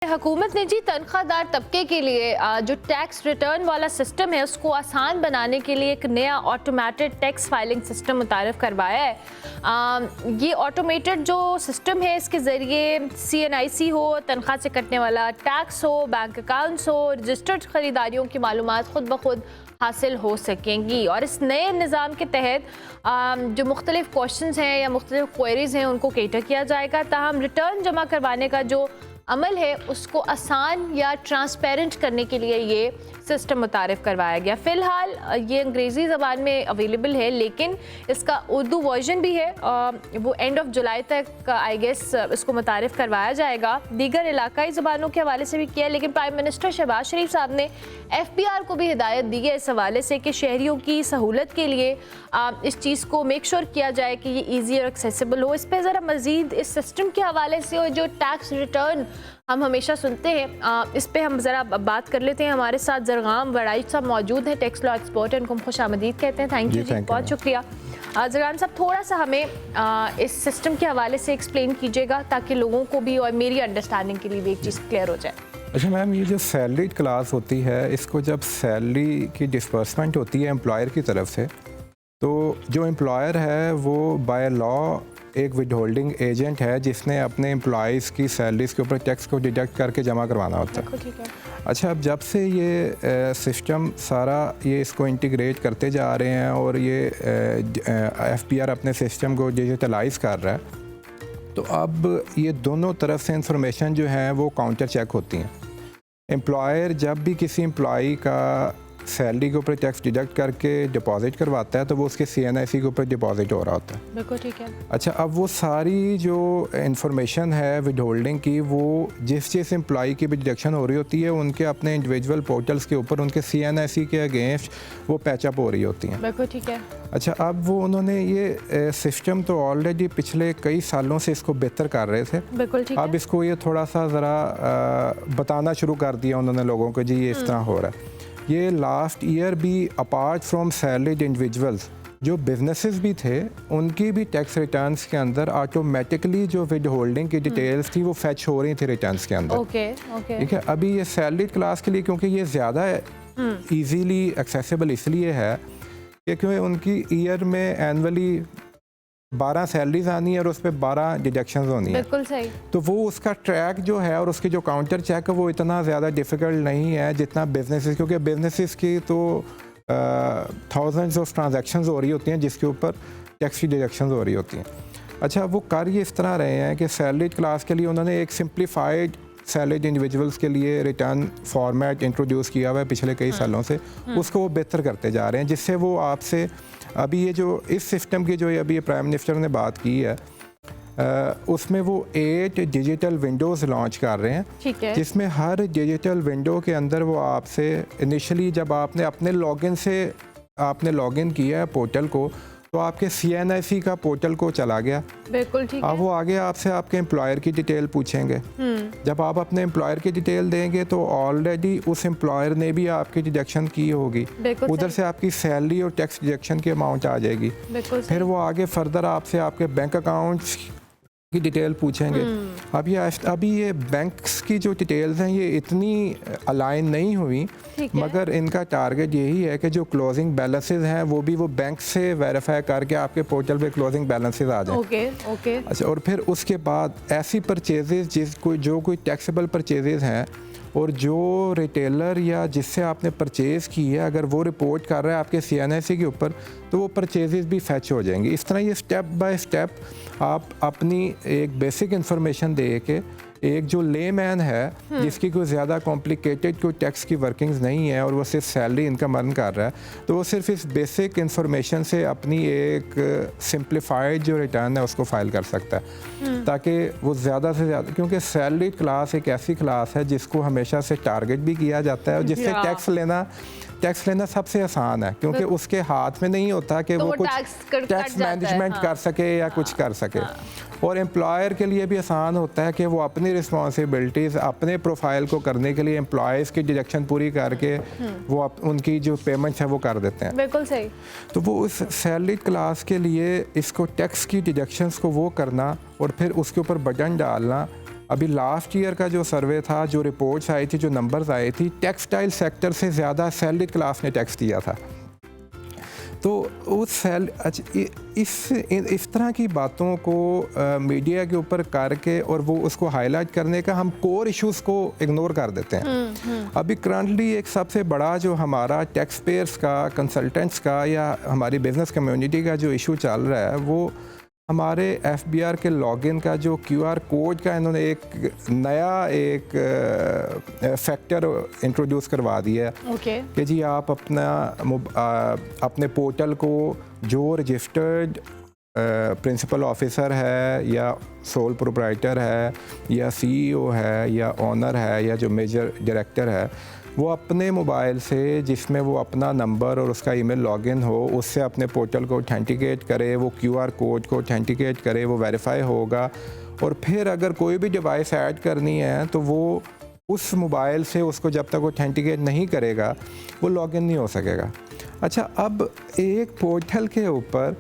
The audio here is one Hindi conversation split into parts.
हुकूमत ने जी तनख्वाहदार तबके के लिए जो टैक्स रिटर्न वाला सिस्टम है उसको आसान बनाने के लिए एक नया ऑटोमेटेड टैक्स फाइलिंग सिस्टम मुतारिफ करवाया है। ये ऑटोमेटेड जो सिस्टम है इसके ज़रिए CNIC हो, तनख्वाह से कटने वाला टैक्स हो, बैंक अकाउंट्स हो, रजिस्टर्ड ख़रीदारियों की मालूमात खुद ब खुद हासिल हो सकेंगी। और इस नए निज़ाम के तहत जो मुख्तलिफ क्वेश्चंस हैं या मुख्तलिफ क्वेरीज़ हैं उनको कैटर किया जाएगा, ताहम रिटर्न जमा करवाने का जो अमल है उसको आसान या ट्रांसपेरेंट करने के लिए ये सिस्टम मुतारिफ करवाया गया। फ़िलहाल ये अंग्रेज़ी ज़बान में अवेलेबल है, लेकिन इसका उर्दू वर्जन भी है। वो एंड ऑफ जुलाई तक आई गेस इसको मुतारिफ करवाया जाएगा। दीगर इलाकाई ज़बानों के हवाले से भी किया है, लेकिन प्राइम मिनिस्टर शहबाज शरीफ साहब ने FBR को भी हिदायत दी है इस हवाले से कि शहरियों की सहूलत के लिए इस चीज़ को मेक श्योर किया जाए कि ये ईजी और एक्सेसिबल हो। इस पर ज़रा मज़ीद इस सिस्टम के हवाले से और जो टैक्स रिटर्न हम हमेशा सुनते हैं, इस पे हम ज़रा बात कर लेते हैं। हमारे साथ ज़रगाम वड़ाई साहब मौजूद हैं, टैक्स लॉ एक्सपर्ट हैं, उनको हम खुशामदीद कहते हैं। थैंक यू जी, बहुत शुक्रिया। ज़रगाम साहब, थोड़ा सा हमें इस सिस्टम के हवाले से एक्सप्लेन कीजिएगा ताकि लोगों को भी और मेरी अंडरस्टैंडिंग के लिए भी एक चीज़ क्लियर हो जाए। अच्छा मैम, ये जो सैलरीड क्लास होती है, इसको जब सैलरी की डिस्बर्समेंट होती है एम्प्लॉयर की तरफ से, तो जो एम्प्लॉयर है वो बाय लॉ एक विद होल्डिंग एजेंट है जिसने अपने एम्प्लॉयज़ की सैलरीज़ के ऊपर टैक्स को डिडक्ट करके जमा करवाना होता है। अच्छा, अब जब से ये सिस्टम सारा ये इसको इंटीग्रेट करते जा रहे हैं और ये FBR अपने सिस्टम को डिजिटलाइज कर रहा है, तो अब ये दोनों तरफ से इंफॉर्मेशन जो है वो काउंटर चेक होती हैं। एम्प्लॉयर जब भी किसी एम्प्लॉई का सैलरी के ऊपर टैक्स डिडक्ट करके डिपॉजिट करवाता है तो वो उसके CNIC के ऊपर डिपॉजिट हो रहा होता है। बिल्कुल ठीक है। अच्छा, अब वो सारी जो इंफॉर्मेशन है विद होल्डिंग की, वो जिस एम्प्लॉई की भी डिडक्शन हो रही होती है उनके अपने इंडिविजुअल पोर्टल्स के ऊपर उनके CNIC के अगेंस्ट वो पैचअप हो रही होती हैं। बिल्कुल ठीक है। अच्छा, अब वो उन्होंने ये सिस्टम तो ऑलरेडी पिछले कई सालों से इसको बेहतर कर रहे थे। बिल्कुल ठीक है। अब इसको ये थोड़ा सा ज़रा बताना शुरू कर दिया उन्होंने लोगों को, जी ये इस तरह हो रहा है। ये लास्ट ईयर भी अपार्ट फ्रॉम सैलरीड इंडिविजुअल्स जो बिजनेसेस भी थे उनकी भी टैक्स रिटर्न्स के अंदर ऑटोमेटिकली जो विद होल्डिंग की डिटेल्स थी वो फैच हो रही थी रिटर्न्स के अंदर। ओके। ठीक है। अभी ये सैलरीड क्लास के लिए क्योंकि ये ज़्यादा ईजीली एक्सेसिबल इसलिए है क्योंकि उनकी ईयर में एनुअली 12 सैलरीज आनी है और उस पर 12 डिडक्शंस होनी है। बिल्कुल सही। तो वो उसका ट्रैक जो है और उसकी जो काउंटर चेक है वो इतना ज़्यादा डिफ़िकल्ट नहीं है जितना बिजनेसेस, क्योंकि बिजनेसेस की तो थाउजेंड्स ऑफ ट्रांजैक्शंस हो रही होती हैं जिसके ऊपर टैक्स की डिडक्शंस हो रही होती हैं। अच्छा, वो कर ये इस तरह रहे हैं कि सैलरीड क्लास के लिए उन्होंने एक सिंप्लीफाइड सैलरीड इंडिविजुअल्स के लिए रिटर्न फॉर्मेट इंट्रोड्यूस किया हुआ है पिछले कई सालों से, उसको वो बेहतर करते जा रहे हैं, जिससे वो आपसे अभी ये जो इस सिस्टम की जो अभी प्राइम मिनिस्टर ने बात की है उसमें वो 8 डिजिटल विंडोज़ लॉन्च कर रहे हैं, जिसमें हर डिजिटल विंडो के अंदर वो आपसे इनिशियली जब आपने अपने लॉगिन से आपने लॉगिन किया है पोर्टल को, तो आपके CNIC का पोर्टल को चला गया। बिल्कुल ठीक है। अब वो आगे आपसे आपके एम्प्लॉयर की डिटेल पूछेंगे। जब आप अपने एम्प्लॉयर की डिटेल देंगे तो ऑलरेडी उस एम्प्लॉयर ने भी आपकी डिडक्शन की होगी, उधर से आपकी सैलरी और टैक्स डिडक्शन की अमाउंट आ जाएगी। फिर वो आगे फर्दर आपसे आपके बैंक अकाउंट्स की डिटेल पूछेंगे। अभी ये बैंक्स की जो डिटेल्स हैं ये इतनी अलाइन नहीं हुई, मगर इनका टारगेट यही है कि जो क्लोजिंग बैलेंसेस हैं वो भी वो बैंक से वेरीफाई करके आपके पोर्टल पे क्लोजिंग बैलेंसेस आ जाए। ओके। अच्छा, और फिर उसके बाद ऐसी परचेजेस जो कोई टैक्सेबल परचेजेस हैं और जो रिटेलर या जिससे आपने परचेज़ की है अगर वो रिपोर्ट कर रहा है आपके CNIC के ऊपर तो वो परचेजेस भी फैच हो जाएंगी। इस तरह ये स्टेप बाय स्टेप आप अपनी एक बेसिक इन्फॉर्मेशन दे के एक जो लेमैन है जिसकी कोई ज़्यादा कॉम्प्लिकेटेड कोई टैक्स की वर्किंग्स नहीं है और वो सिर्फ सैलरी इनकम अर्न कर रहा है, तो वो सिर्फ इस बेसिक इन्फॉर्मेशन से अपनी एक सिंप्लीफाइड जो रिटर्न है उसको फाइल कर सकता है, ताकि वो ज़्यादा से ज़्यादा, क्योंकि सैलरी क्लास एक ऐसी क्लास है जिसको हमेशा से टारगेट भी किया जाता है और जिससे टैक्स लेना सबसे आसान है, क्योंकि उसके हाथ में नहीं होता कि वो कुछ टैक्स मैनेजमेंट कर सके या कुछ कर सके। और एम्प्लॉयर के लिए भी आसान होता है कि वो अपनी रिस्पॉन्सिबिलिटीज़ अपने प्रोफाइल को करने के लिए एम्प्लॉयज़ की डिडक्शन पूरी करके वो उनकी जो पेमेंट्स है वो कर देते हैं। बिल्कुल सही। तो वो उस सैलरी क्लास के लिए इसको टैक्स की डिडक्शंस को वो करना और फिर उसके ऊपर बटन डालना अभी लास्ट ईयर का जो सर्वे था, जो रिपोर्ट्स आई थी, जो नंबर्स आए थी, टेक्सटाइल सेक्टर से ज़्यादा सैलरीड क्लास ने टैक्स दिया था। तो उस इस तरह की बातों को मीडिया के ऊपर करके और वो उसको हाईलाइट करने का हम कोर इश्यूज़ को इग्नोर कर देते हैं। अभी करंटली एक सबसे बड़ा जो हमारा टैक्स पेयर्स का, कंसल्टेंट्स का या हमारी बिज़नेस कम्युनिटी का जो इशू चल रहा है, वो हमारे FBR के लॉगिन का जो QR कोड का इन्होंने एक नया फैक्टर इंट्रोड्यूस करवा दिया है कि जी आप अपने पोर्टल को जो रजिस्टर्ड प्रिंसिपल ऑफिसर है या सोल प्रोप्राइटर है या CEO है या ओनर है या जो मेजर डायरेक्टर है, वो अपने मोबाइल से, जिसमें वो अपना नंबर और उसका ईमेल लॉगिन हो, उससे अपने पोर्टल को ऑथेंटिकेट करे, वो QR कोड को ऑथेंटिकेट करे, वो वेरीफाई होगा। और फिर अगर कोई भी डिवाइस ऐड करनी है तो वो उस मोबाइल से उसको जब तक ऑथेंटिकेट नहीं करेगा वो लॉगिन नहीं हो सकेगा। अच्छा, अब एक पोर्टल के ऊपर,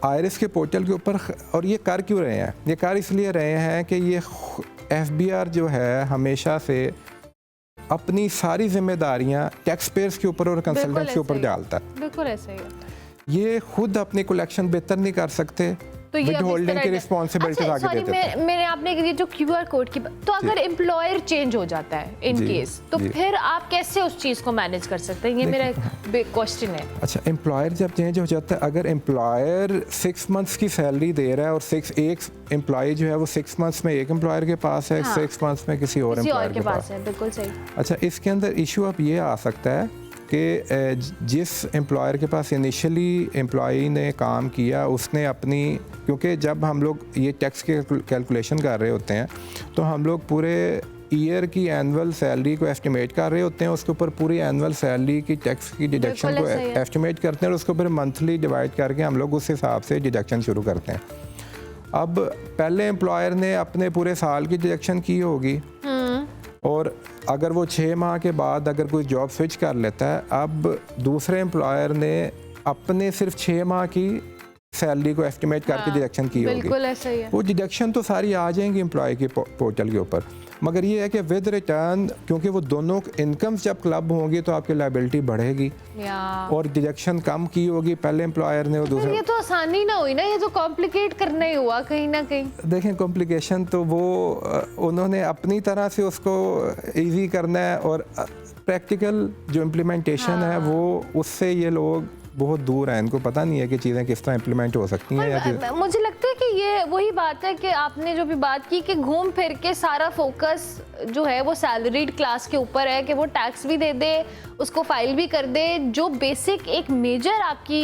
आयरिस के पोर्टल के ऊपर, और ये कर क्यों रहे हैं? ये कर इसलिए रहे हैं कि ये FBR जो है हमेशा से अपनी सारी जिम्मेदारियां टैक्स पेयर्स के ऊपर और कंसल्टेंट्स के ऊपर डालता है। बिल्कुल ऐसे ही होता है। ये खुद अपनी कलेक्शन बेहतर नहीं कर सकते, तो ये होल्डिंग की रिस्पॉन्सिबिलिटी आगे दे देते हैं। मैंने आपने ये जो QR कोड की, तो अगर एम्प्लॉयर चेंज हो जाता है इन केस, तो फिर आप कैसे उस चीज़ को मैनेज कर सकते हैं? ये मेरा एक क्वेश्चन है। अच्छा, एम्प्लॉयर जब चेंज हो जाता है, अगर एम्प्लॉयर 6 मंथ्स की सैलरी दे रहा है और एक एम्प्लॉय जो है वो 6 मंथ्स में एक एम्प्लॉयर के पास है, 6 मंथ्स में किसी और एम्प्लॉयर के पास है। बिल्कुल सही। अच्छा, इसके अंदर इशू अब ये आ सकता है कि जिस एम्प्लॉयर के पास इनिशियली एम्प्लॉई ने काम किया, उसने अपनी, क्योंकि जब हम लोग ये टैक्स के कैलकुलेशन कर रहे होते हैं तो हम लोग पूरे ईयर की एनुअल सैलरी को एस्टिमेट कर रहे होते हैं, उसके ऊपर पूरी एनुअल सैलरी की टैक्स की डिडक्शन को एस्टिमेट करते हैं और उसके ऊपर मंथली डिवाइड करके हम लोग उस हिसाब से डिडक्शन शुरू करते हैं। अब पहले एम्प्लॉयर ने अपने पूरे साल की डिडक्शन की होगी, और अगर वो 6 माह के बाद अगर कोई जॉब स्विच कर लेता है, अब दूसरे एम्प्लॉयर ने अपने सिर्फ 6 माह की सैलरी को एस्टिमेट करके डिडक्शन की होगी। बिल्कुल ऐसा ही है। वो डिडक्शन तो सारी आ जाएंगी एम्प्लॉय के पोर्टल के ऊपर, मगर ये है कि विद रिटर्न, क्योंकि वो दोनों इनकम्स जब क्लब होंगी तो आपकी लायबिलिटी बढ़ेगी और डिडक्शन कम की होगी पहले एम्प्लॉयर ने और दूसरे। ये तो आसानी ना हुई ना, ये तो कॉम्प्लिकेट करना ही हुआ कहीं ना कहीं। देखें, कॉम्प्लिकेशन तो वो उन्होंने अपनी तरह से उसको इजी करना है, और प्रैक्टिकल जो इम्प्लीमेंटेशन है वो उससे ये लोग बहुत दूर है, इनको पता नहीं है कि चीज़ें किस तरह इम्प्लीमेंट हो सकती हैं। मुझे लगता है कि ये वही बात है कि आपने जो भी बात की कि घूम फिर के सारा फोकस जो है वो सैलरीड क्लास के ऊपर है कि वो टैक्स भी दे दे, उसको फाइल भी कर दे। जो बेसिक एक मेजर आपकी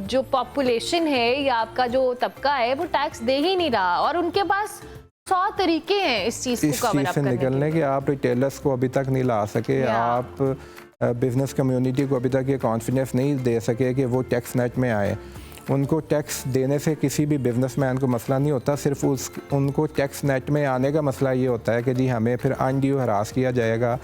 जो पॉपुलेशन है या आपका जो तबका है वो टैक्स दे ही नहीं रहा, और उनके पास 100 तरीके हैं इस चीज़ को कवर अप करने के। निकलने के आप रिटेलर्स को अभी तक नहीं ला सके, आप बिज़नेस कम्युनिटी को अभी तक ये कॉन्फिडेंस नहीं दे सके कि वो टैक्स नेट में आए। उनको टैक्स देने से किसी भी बिजनेसमैन को मसला नहीं होता, सिर्फ उनको टैक्स नेट में आने का मसला ये होता है कि जी हमें फिर अनड्यू हरास किया जाएगा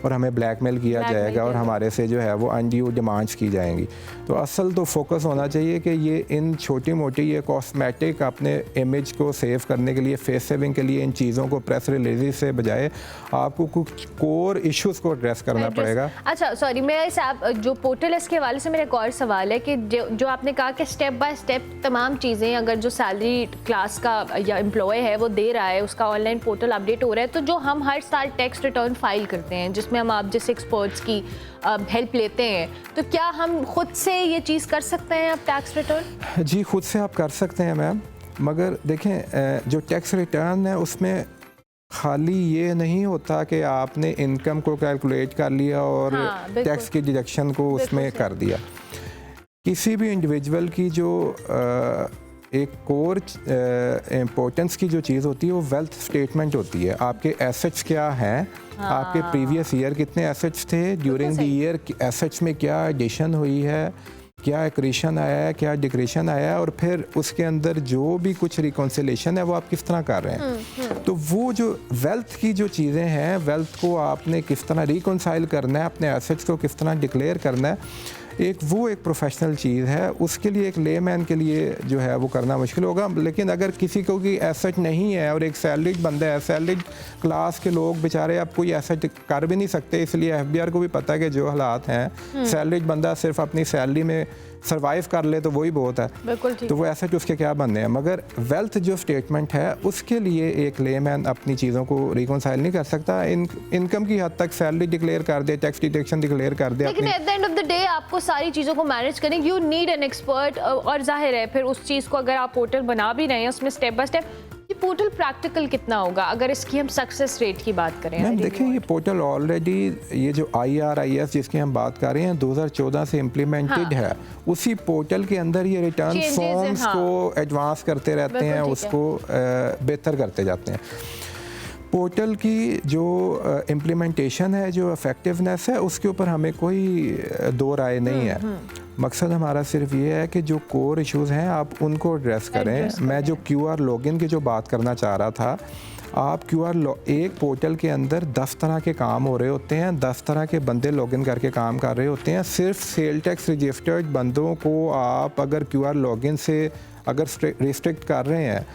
और हमें ब्लैकमेल किया जाएगा और हमारे से जो है वो अनड्यू डिमांड्स की जाएंगी। तो असल तो फोकस होना चाहिए कि ये इन छोटी मोटी ये कॉस्मेटिक अपने इमेज को सेव करने के लिए, फेस सेविंग के लिए इन चीज़ों को प्रेस रिलीज से बजाय आपको कुछ कोर इश्यूज़ को एड्रेस करना पड़ेगा। अच्छा सॉरी, मेरा इस जो पोर्टल है इसके हवाले से मेरा एक और सवाल है कि जो आपने कहा कि स्टेप बाय स्टेप तमाम चीज़ें अगर जो सैलरी क्लास का या एम्प्लॉय है वो दे रहा है, उसका ऑनलाइन पोर्टल अपडेट हो रहा है, तो जो हम हर साल टैक्स रिटर्न फाइल करते हैं जिसमें हम आप जैसे एक्सपर्ट्स की हेल्प लेते हैं, तो क्या हम खुद से ये चीज़ कर सकते हैं अब टैक्स रिटर्न? जी खुद से आप कर सकते हैं मैम, मगर देखें जो टैक्स रिटर्न है उसमें खाली ये नहीं होता कि आपने इनकम को कैलकुलेट कर लिया और टैक्स की डिडक्शन को उसमें कर दिया। किसी भी इंडिविजुअल की जो एक कोर इम्पोर्टेंस की जो चीज़ होती है वो वेल्थ स्टेटमेंट होती है। आपके एसेट्स क्या हैं, आपके प्रीवियस ईयर कितने एसेट्स थे, ड्यूरिंग द ईयर एसेट्स में क्या एडिशन हुई है, क्या एक्रीशन आया है, क्या डिक्रीशन आया है, और फिर उसके अंदर जो भी कुछ रिकॉन्सिलेशन है वो आप किस तरह कर रहे हैं। तो वो जो वेल्थ की जो चीज़ें हैं, वेल्थ को आपने किस तरह रिकॉन्साइल करना है, अपने एसेट्स को किस तरह डिक्लेयर करना है, एक प्रोफेशनल चीज़ है, उसके लिए एक लेमैन के लिए जो है वो करना मुश्किल होगा। लेकिन अगर किसी को की एसेट नहीं है और एक सैलरीड बंदा है, सैलरीड क्लास के लोग बेचारे अब कोई एसेट कर भी नहीं सकते, इसलिए एफबीआर को भी पता है कि जो हालात हैं सैलरीड बंदा सिर्फ अपनी सैलरी में सर्वाइव कर ले तो वही बहुत है, बिल्कुल ठीक। तो वो एसेट उसके क्या बनने हैं। मगर वेल्थ जो स्टेटमेंट है उसके लिए एक लेमैन अपनी चीज़ों को रिकॉन्साइल नहीं कर सकता। इनकम की हद तक सैलरी डिक्लेयर कर दे, टैक्स डिडक्शन डिक्लेयर कर दे, लेकिन at the end of the day आपको सारी चीज़ों को मैनेज करने यू नीड एन एक्सपर्ट। और जाहिर है फिर उस चीज़ को अगर आप पोर्टल बना भी रहे हैं उसमें स्टेप बाय स्टेप, ये पोर्टल प्रैक्टिकल कितना होगा अगर इसकी हम सक्सेस रेट की बात करें? मैम देखिए, ये पोर्टल ऑलरेडी ये जो IRIS जिसकी हम बात कर रहे हैं 2014 से इम्प्लीमेंटेड है। उसी पोर्टल के अंदर ये रिटर्न फॉर्म्स को एडवांस करते रहते हैं, उसको बेहतर करते जाते हैं। पोर्टल की जो इम्प्लीमेंटेशन है, जो इफेक्टिवनेस है, उसके ऊपर हमें कोई दो राय नहीं है। मकसद हमारा सिर्फ ये है कि जो कोर इश्यूज़ हैं आप उनको एड्रेस करें। मैं जो QR लॉगिन की जो बात करना चाह रहा था, आप एक पोर्टल के अंदर 10 तरह के काम हो रहे होते हैं, 10 तरह के बंदे लॉगिन करके काम कर रहे होते हैं। सिर्फ सेल टैक्स रजिस्टर्ड बंदों को आप अगर QR लॉगिन से अगर रिस्ट्रिक्ट कर रहे हैं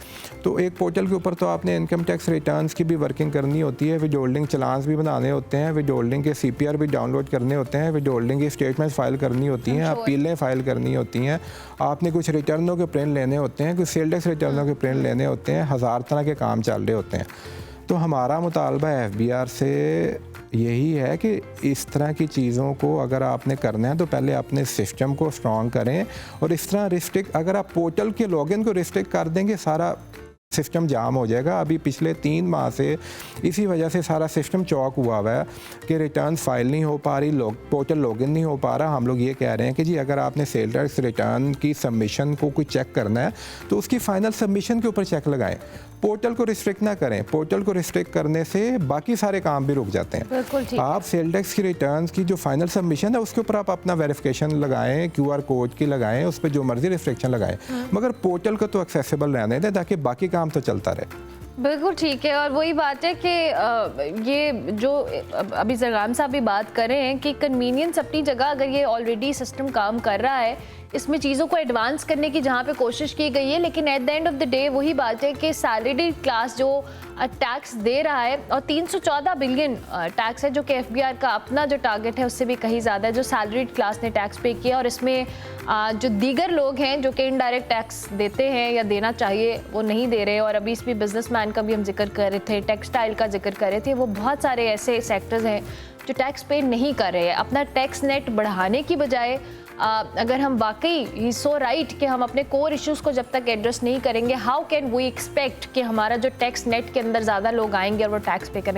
तो एक पोर्टल के ऊपर तो आपने इनकम टैक्स रिटर्न्स की भी वर्किंग करनी होती है, विद होल्डिंग चलान्स भी बनाने होते हैं, विद होल्डिंग के CPR भी डाउनलोड करने होते हैं, विद होल्डिंग की स्टेटमेंट्स फाइल करनी होती हैं, अपीलें फाइल करनी होती हैं, आपने कुछ रिटर्नों के प्रिंट लेने होते हैं, कुछ सेल टैक्स रिटर्नों के प्रिंट लेने होते हैं, 1000 तरह के काम चल रहे होते हैं। तो हमारा मुतालबा FBR से यही है कि इस तरह की चीज़ों को अगर आपने करना है तो पहले अपने सिस्टम को स्ट्रॉन्ग करें। और इस तरह रिस्ट्रिक्ट अगर आप पोर्टल के लॉगिन को रिस्ट्रिक्ट कर देंगे, सारा सिस्टम जाम हो जाएगा। अभी पिछले 3 माह से इसी वजह से सारा सिस्टम चौक हुआ है कि रिटर्न फाइल नहीं हो पा रही, पोर्टल लॉगिन नहीं हो पा रहा। हम लोग ये कह रहे हैं कि जी अगर आपने सेल टैक्स रिटर्न की सबमिशन को कोई चेक करना है तो उसकी फ़ाइनल सबमिशन के ऊपर चेक लगाएं, पोर्टल को रिस्ट्रिक्ट ना करें। पोर्टल को रिस्ट्रिक्ट करने से बाकी सारे काम भी रुक जाते हैं। आप सेल टैक्स की रिटर्न्स की जो फाइनल सबमिशन है उसके ऊपर आप अपना वेरिफिकेशन लगाएं, QR कोड की लगाएं, उस पर जो मर्जी रिस्ट्रिक्शन लगाएं, मगर पोर्टल को तो एक्सेसिबल रहने दें ताकि बाकी काम तो चलता रहे। बिल्कुल ठीक है। और वही बात है कि ये जो अभी जरगाम साहब भी बात कर रहे हैं कि कन्वीनियंस अपनी जगह, अगर ये ऑलरेडी सिस्टम काम कर रहा है, इसमें चीज़ों को एडवांस करने की जहाँ पे कोशिश की गई है, लेकिन at the end of the day वही बात है कि सैलरीड क्लास जो टैक्स दे रहा है, और 314 बिलियन टैक्स है जो कि FBR का अपना जो टारगेट है उससे भी कहीं ज़्यादा है जो सैलरीड क्लास ने टैक्स पे किया। और इसमें जो दीगर लोग हैं जो कि इनडायरेक्ट टैक्स देते हैं या देना चाहिए वो नहीं दे रहे। और अभी इसमें बिजनेसमैन का भी हम जिक्र कर रहे थे, टेक्सटाइल का जिक्र कर रहे थे, वो बहुत सारे ऐसे सेक्टर्स हैं जो टैक्स पे नहीं कर रहे हैं। अपना टैक्स नेट बढ़ाने की बजाय अगर हम वाकई सो राइट कि हम अपने कोर इश्यूज़ को जब तक एड्रेस नहीं करेंगे, हाउ कैन वी एक्सपेक्ट कि हमारा जो टैक्स नेट के अंदर ज़्यादा लोग आएंगे और वो टैक्स पे करेंगे।